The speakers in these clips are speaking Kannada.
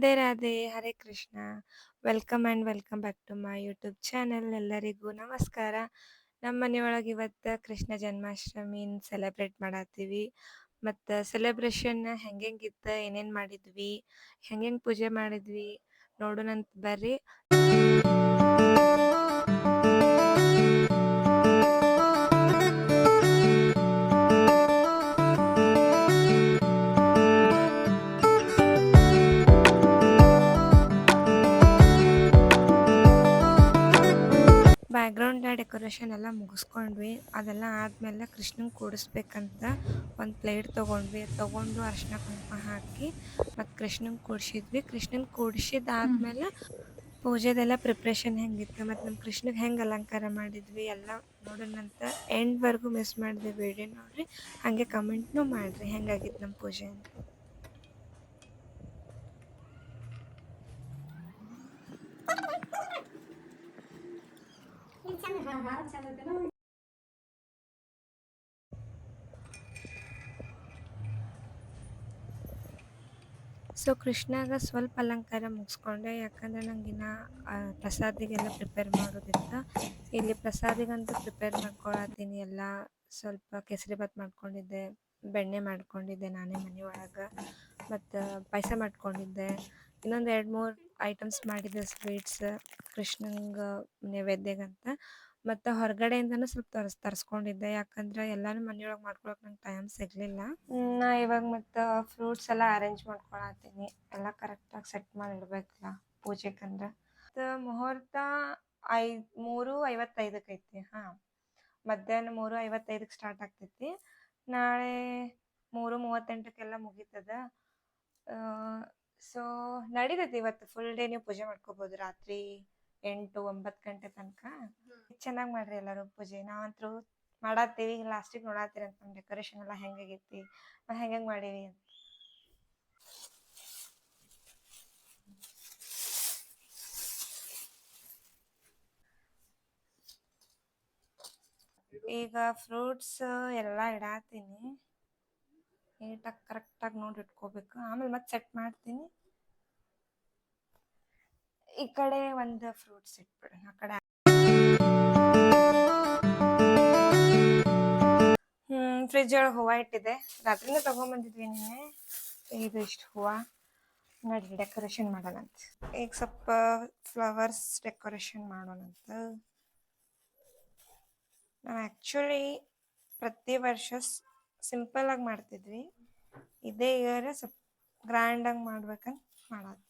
Radhe Radhe Hare Krishna. Welcome and welcome back to my YouTube channel. ಎಲ್ಲರಿಗೂ ನಮಸ್ಕಾರ. ನಮ್ಮ ಮನೆಯೊಳಗೆ ಇವತ್ತು ಕೃಷ್ಣ ಜನ್ಮಾಷ್ಟಮಿನ ಸೆಲೆಬ್ರೇಟ್ ಮಾಡತ್ತೀವಿ. ಮತ್ತು ಸೆಲೆಬ್ರೇಷನ್ ಹೆಂಗಿತ್ತ, ಏನೇನು ಮಾಡಿದ್ವಿ, ಹೆಂಗೆ ಪೂಜೆ ಮಾಡಿದ್ವಿ ನೋಡೋಣಂತ ಬರ್ರಿ. ಬ್ಯಾಕ್ಗ್ರೌಂಡ್ ಡೆಕೋರೇಷನ್ ಎಲ್ಲ ಮುಗಿಸ್ಕೊಂಡ್ವಿ. ಅದೆಲ್ಲ ಆದಮೇಲೆ ಕೃಷ್ಣಂಗೆ ಕೂಡಿಸ್ಬೇಕಂತ ಒಂದು ಪ್ಲೇಟ್ ತೊಗೊಂಡು ಅರಿಶಿನ ಕುಂಕುಮ ಹಾಕಿ ಮತ್ತು ಕೃಷ್ಣಂಗೆ ಕೂಡಿಸಿದ್ವಿ. ಕೃಷ್ಣಂಗೆ ಕೂಡಿಸಿದಾದ್ಮೇಲೆ ಪೂಜೆದೆಲ್ಲ ಪ್ರಿಪ್ರೇಷನ್ ಹೆಂಗಿತ್ತು ಮತ್ತು ನಮ್ಮ ಕೃಷ್ಣಗೆ ಹೆಂಗೆ ಅಲಂಕಾರ ಮಾಡಿದ್ವಿ ಎಲ್ಲ ನೋಡೋಣಂತ. ಎಂಡ್ವರೆಗೂ ಮಿಸ್ ಮಾಡಿದೆ ವಿಡಿಯೋ ನೋಡ್ರಿ. ಹಾಗೆ ಕಮೆಂಟ್ನೂ ಮಾಡಿರಿ ಹೆಂಗಾಗಿತ್ತು ನಮ್ಮ ಪೂಜೆ ಅಂತ. ಸೊ ಕೃಷ್ಣಾಗ ಸ್ವಲ್ಪ ಅಲಂಕಾರ ಮುಗಿಸ್ಕೊಂಡೆ, ಯಾಕಂದ್ರೆ ನಂಗಿನ್ನ ಪ್ರಸಾದಿಗೆಲ್ಲ ಪ್ರಿಪೇರ್ ಮಾಡೋದಿತ್ತು. ಇಲ್ಲಿ ಪ್ರಸಾದಿಗಂತೂ ಪ್ರಿಪೇರ್ ಮಾಡ್ಕೊಳತ್ತೀನಿ. ಎಲ್ಲ ಸ್ವಲ್ಪ ಕೇಸರಿಬಾತ್ ಮಾಡ್ಕೊಂಡಿದ್ದೆ, ಬೆಣ್ಣೆ ಮಾಡ್ಕೊಂಡಿದ್ದೆ ನಾನೇ ಮನೆಯೊಳಗೆ, ಮತ್ತು ಪಾಯಸ ಮಾಡ್ಕೊಂಡಿದ್ದೆ. ಇನ್ನೊಂದು 2-3 ಐಟಮ್ಸ್ ಮಾಡಿದ್ದೆ ಸ್ವೀಟ್ಸ್ ಕೃಷ್ಣಂಗೆ ನೈವೇದ್ಯಗಂತ. ಮತ್ತು ಹೊರಗಡೆಯಿಂದನೂ ಸ್ವಲ್ಪ ತರಿಸ್ಕೊಂಡಿದ್ದೆ, ಯಾಕಂದ್ರೆ ಎಲ್ಲನೂ ಮನೆಯೊಳಗೆ ಮಾಡ್ಕೊಳಕ್ಕೆ ನಂಗೆ ಟೈಮ್ ಸಿಗಲಿಲ್ಲ. ನಾ ಇವಾಗ ಮತ್ತು ಫ್ರೂಟ್ಸ್ ಎಲ್ಲ ಅರೇಂಜ್ ಮಾಡ್ಕೊಳತ್ತೀನಿ. ಎಲ್ಲ ಕರೆಕ್ಟಾಗಿ ಸೆಟ್ ಮಾಡಿಡ್ಬೇಕಲ್ಲ ಪೂಜೆಗಂದ್ರೆ. ಮತ್ತು ಮುಹೂರ್ತ 3:55 ಐತಿ. ಮಧ್ಯಾಹ್ನ 3:55 ಸ್ಟಾರ್ಟ್ ಆಗ್ತೈತಿ. ನಾಳೆ 3:38 ಮುಗೀತದ. ಸೊ ನಡೀತೈತಿ ಇವತ್ತು ಫುಲ್ ಡೇ ನೀವು ಪೂಜೆ ಮಾಡ್ಕೋಬೋದು. ರಾತ್ರಿ 8-9 ಗಂಟೆ ತನಕ ಚೆನ್ನಾಗಿ ಮಾಡ್ರಿ ಎಲ್ಲರೂ ಪೂಜೆ. ನಾವಂತರೂ ಮಾಡತ್ತೀವಿ, ಲಾಸ್ಟಿಗೆ ನೋಡತ್ತೀರಿ ಅಂತ ನಮ್ಮ ಡೆಕೋರೇಷನ್ ಎಲ್ಲ ಹೆಂಗಾಗೈತಿ, ಹೆಂಗೆ ಮಾಡೀವಿ ಅಂತ. ಈಗ ಫ್ರೂಟ್ಸ್ ಎಲ್ಲ ಇಡಾತೀನಿ. ನೀಟಾಗಿ ಕರೆಕ್ಟಾಗಿ ನೋಡಿ ಇಟ್ಕೋಬೇಕು, ಆಮೇಲೆ ಮತ್ತೆ ಸೆಟ್ ಮಾಡ್ತೀನಿ. ಈ ಕಡೆ ಒಂದು ಫ್ರೂಟ್ಸ್ ಇಟ್ಬಿಡೋಣ, ಆ ಕಡೆ ಫ್ರಿಜ್ ಒಳಗೆ ಹೂವು ಇಟ್ಟಿದೆ. ರಾತ್ರಿನೇ ತೊಗೊಂಬಂದಿದ್ವಿ ನಿನ್ನೆ. ಇದು ಇಷ್ಟು ಹೂವು ನೋಡಿ ಡೆಕೋರೇಷನ್ ಮಾಡೋಣಂತ. ಈಗ ಸ್ವಲ್ಪ ಫ್ಲವರ್ಸ್ ಡೆಕೋರೇಷನ್ ಮಾಡೋಣಂತ. ನಾವು ಆ್ಯಕ್ಚುಲಿ ಪ್ರತಿ ವರ್ಷ ಸಿಂಪಲಾಗಿ ಮಾಡ್ತಿದ್ವಿ. ಇದೇ ಇಯರ್ ಸ್ವಲ್ಪ ಗ್ರ್ಯಾಂಡಾಗಿ ಮಾಡ್ಬೇಕಂತ ಮಾಡೋದು.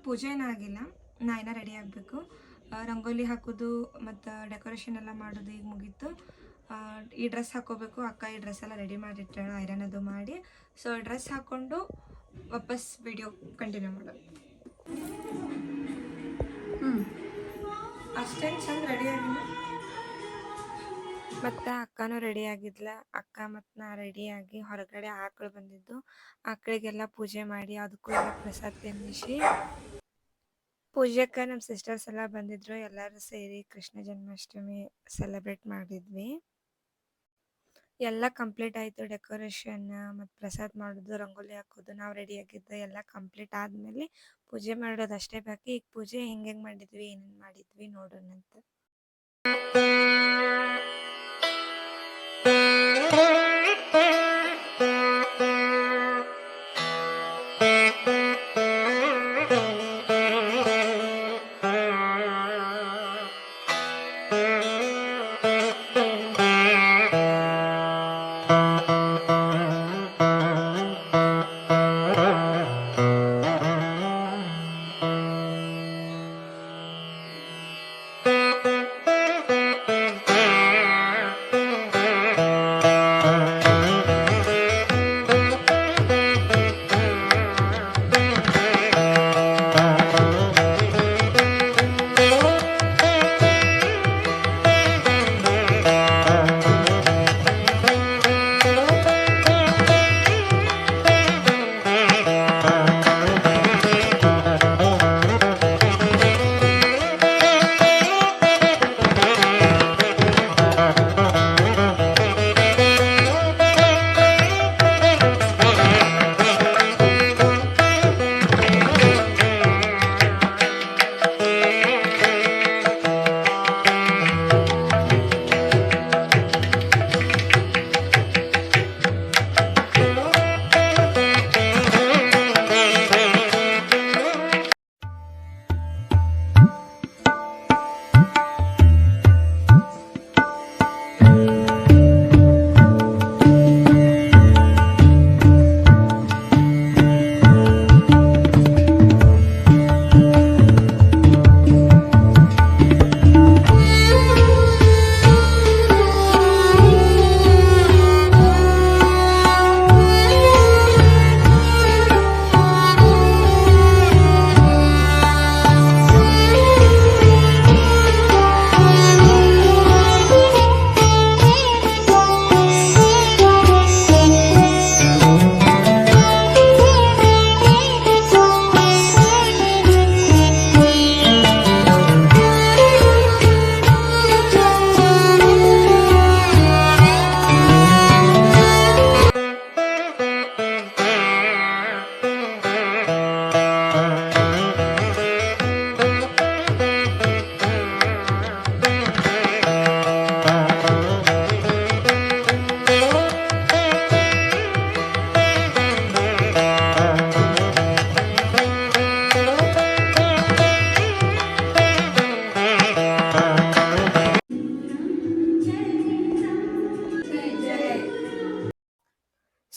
ಪೂಜೆ ಏನಾಗಿಲ್ಲ, ನಾ ಇನ್ನೂ ರೆಡಿ ಆಗಬೇಕು. ರಂಗೋಲಿ ಹಾಕೋದು ಮತ್ತು ಡೆಕೋರೇಷನ್ ಎಲ್ಲ ಮಾಡೋದು ಈಗ ಮುಗೀತು. ಈ ಡ್ರೆಸ್ ಹಾಕೋಬೇಕು. ಅಕ್ಕ ಈ ಡ್ರೆಸ್ ಎಲ್ಲ ರೆಡಿ ಮಾಡಿಟ್ಟಾಳ, ಐರನ್ ಅದು ಮಾಡಿ. ಸೊ ಡ್ರೆಸ್ ಹಾಕ್ಕೊಂಡು ವಾಪಸ್ ವಿಡಿಯೋ ಕಂಟಿನ್ಯೂ ಮಾಡೋದು. ಅಷ್ಟೇನು ಚಂದ ರೆಡಿ ಆಗಿಲ್ಲ. ಮತ್ತು ಅಕ್ಕನೂ ರೆಡಿ ಆಗಿದ್ಲ. ಅಕ್ಕ ಮತ್ತು ನಾ ರೆಡಿಯಾಗಿ ಹೊರಗಡೆ ಆಕಳು ಬಂದಿದ್ದು, ಆಕಳಿಗೆಲ್ಲ ಪೂಜೆ ಮಾಡಿ ಅದಕ್ಕೂ ಎಲ್ಲ ಪ್ರಸಾದ ತಿನ್ನಿಸಿ, ಪೂಜೆಗೆ ನಮ್ಮ ಸಿಸ್ಟರ್ಸ್ ಎಲ್ಲ ಬಂದಿದ್ರು. ಎಲ್ಲರೂ ಸೇರಿ ಕೃಷ್ಣ ಜನ್ಮಾಷ್ಟಮಿ ಸೆಲೆಬ್ರೇಟ್ ಮಾಡಿದ್ವಿ. ಎಲ್ಲ ಕಂಪ್ಲೀಟ್ ಆಯಿತು. ಡೆಕೋರೇಷನ್ ಮತ್ತು ಪ್ರಸಾದ ಮಾಡೋದು, ರಂಗೋಲಿ ಹಾಕೋದು, ನಾವು ರೆಡಿಯಾಗಿದ್ದು ಎಲ್ಲ ಕಂಪ್ಲೀಟ್ ಆದಮೇಲೆ ಪೂಜೆ ಮಾಡೋದು ಅಷ್ಟೇ ಬಾಕಿ. ಈಗ ಪೂಜೆ ಹೆಂಗೆ ಮಾಡಿದ್ವಿ, ಏನೇನು ಮಾಡಿದ್ವಿ ನೋಡೋಣಂತ.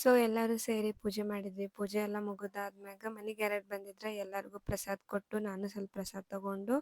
ಸೊ ಎಲ್ಲರೂ ಸೇರಿ ಪೂಜೆ ಮಾಡಿದ್ವಿ. ಪೂಜೆ ಎಲ್ಲ ಮುಗಿದಾದ್ಮ್ಯಾಗ ಮನೆಗೆ ಯಾರ್ಯಾರು ಬಂದಿದ್ರೆ ಎಲ್ಲರಿಗೂ ಪ್ರಸಾದ ಕೊಟ್ಟು, ನಾನು ಸ್ವಲ್ಪ ಪ್ರಸಾದ ತಗೊಂಡು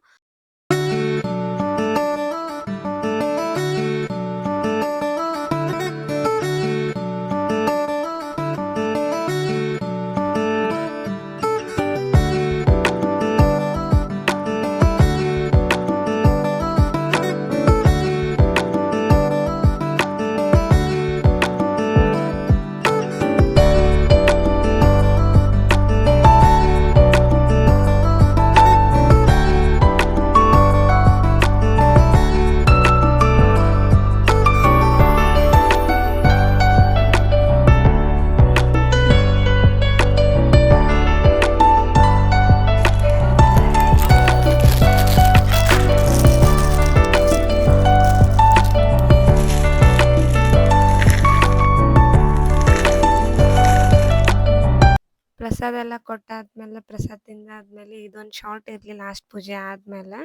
ಪ್ರಸಾದ ಎಲ್ಲ ಕೊಟ್ಟಾದ್ಮೇಲೆ, ಪ್ರಸಾದ ತಿಂದಾದ್ಮೇಲೆ ಇದೊಂದು ಶಾರ್ಟ್ ಇರಲಿ ಲಾಸ್ಟ್ ಪೂಜೆ ಆದಮೇಲೆ.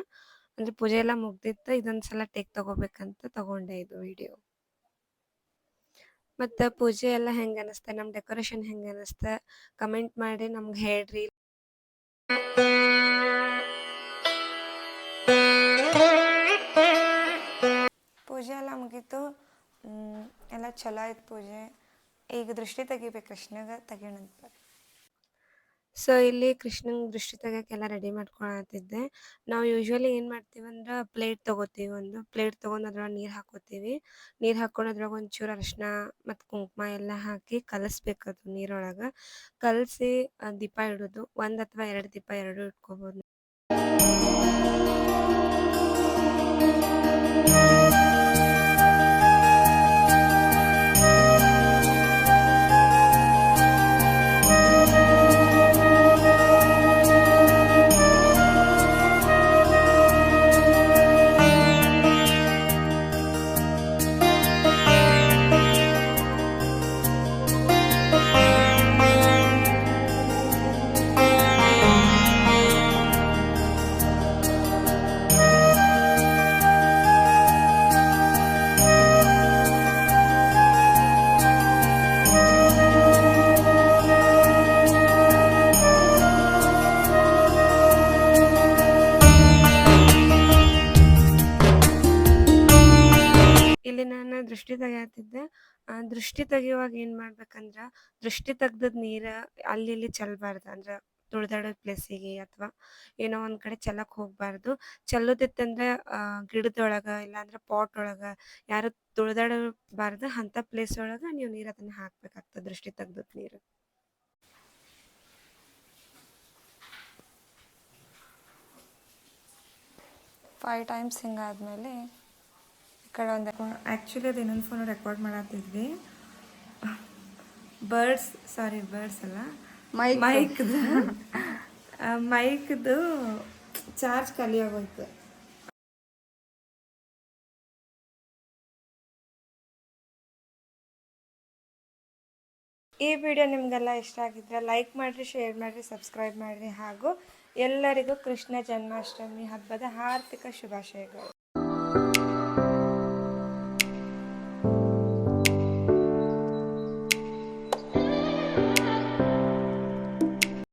ಅಂದರೆ ಪೂಜೆ ಎಲ್ಲ ಮುಗ್ದಿತ್ತು, ಇದೊಂದು ಸಲ ಟೇಕ್ ತಗೋಬೇಕಂತ ತಗೊಂಡೆ ಇದು ವಿಡಿಯೋ. ಮತ್ತು ಪೂಜೆ ಎಲ್ಲ ಹೆಂಗೆ ಅನಿಸ್ತೆ, ನಮ್ಮ ಡೆಕೋರೇಷನ್ ಹೆಂಗೆ ಅನಿಸ್ತೆ ಕಮೆಂಟ್ ಮಾಡಿ ನಮ್ಗೆ ಹೇಳ್ರಿ. ಪೂಜೆ ಎಲ್ಲ ಮುಗೀತು. ಎಲ್ಲ ಚಲೋ ಆಯ್ತು ಪೂಜೆ. ಈಗ ದೃಷ್ಟಿ ತೆಗಿಬೇಕು ಕೃಷ್ಣಗೆ, ತೆಗಿಯೋಣಂತ ಬರ್ರಿ. ಸೊ ಇಲ್ಲಿ ಕೃಷ್ಣಂಗೆ ದೃಷ್ಟಿ ತೆಗಿಯೋಕ್ಕೆಲ್ಲ ರೆಡಿ ಮಾಡ್ಕೊಳತ್ತಿದ್ದೆ. ನಾವು ಯೂಶ್ವಲಿ ಏನು ಮಾಡ್ತೀವಂದ್ರೆ ಪ್ಲೇಟ್ ತೊಗೋತೀವಿ, ಒಂದು ಪ್ಲೇಟ್ ತೊಗೊಂಡು ಅದ್ರೊಳಗೆ ನೀರು ಹಾಕೋತೀವಿ. ನೀರು ಹಾಕ್ಕೊಂಡು ಅದ್ರಾಗ ಒಂಚೂರು ಅರಿಶಿನ ಮತ್ತು ಕುಂಕುಮ ಎಲ್ಲ ಹಾಕಿ ಕಲಸ್ಬೇಕದು ನೀರೊಳಗೆ. ಕಲಸಿ ದೀಪ ಇಡೋದು. 1 ಅಥವಾ 2 ದೀಪ ಎರಡೂ ಇಟ್ಕೋಬೋದು. ಇಲ್ಲಿ ನಾನು ದೃಷ್ಟಿ ತೆಗಿಯತ್ತಿದ್ದೆ. ದೃಷ್ಟಿ ತೆಗಿಯುವಾಗ ಏನು ಮಾಡ್ಬೇಕಂದ್ರೆ, ದೃಷ್ಟಿ ತೆಗ್ದದ್ ನೀರು ಅಲ್ಲಿ ಇಲ್ಲಿ ಚೆಲ್ಲಬಾರ್ದು. ಅಂದ್ರೆ ತುಳಿದಾಡೋ ಪ್ಲೇಸಿಗೆ ಅಥವಾ ಏನೋ ಒಂದು ಕಡೆ ಚೆಲ್ಲಕ್ಕೆ ಹೋಗಬಾರ್ದು. ಚೆಲ್ಲೋದಿತ್ತಂದ್ರೆ ಗಿಡದೊಳಗೆ ಇಲ್ಲಾಂದ್ರೆ ಪಾಟ್ ಒಳಗೆ ಯಾರು ತುಳಿದಾಡಬಾರ್ದು ಅಂಥ ಪ್ಲೇಸ್ ಒಳಗೆ ನೀವು ನೀರು ಅದನ್ನು ಹಾಕಬೇಕಾಗ್ತದೆ, ದೃಷ್ಟಿ ತೆಗ್ದದ್ ನೀರು. 5 ಟೈಮ್ಸ್ ಹಿಂಗಾದ್ಮೇಲೆ ಈ ಕಡೆ ಒಂದು ಆ್ಯಕ್ಚುಲಿ ಅದು ಇನ್ನೊಂದು ಫೋನ್ ರೆಕಾರ್ಡ್ ಮಾಡತ್ತಿದ್ವಿ. ಬರ್ಡ್ಸ್ ಅಲ್ಲ, ಮೈಕ್ದು ಚಾರ್ಜ್ ಖಾಲಿ ಆಗೋಯ್ತು. ಈ ವಿಡಿಯೋ ನಿಮಗೆಲ್ಲ ಇಷ್ಟ ಆಗಿದ್ರೆ ಲೈಕ್ ಮಾಡಿರಿ, ಶೇರ್ ಮಾಡಿರಿ, ಸಬ್ಸ್ಕ್ರೈಬ್ ಮಾಡಿರಿ. ಹಾಗೂ ಎಲ್ಲರಿಗೂ ಕೃಷ್ಣ ಜನ್ಮಾಷ್ಟಮಿ ಹಬ್ಬದ ಹಾರ್ದಿಕ ಶುಭಾಶಯಗಳು.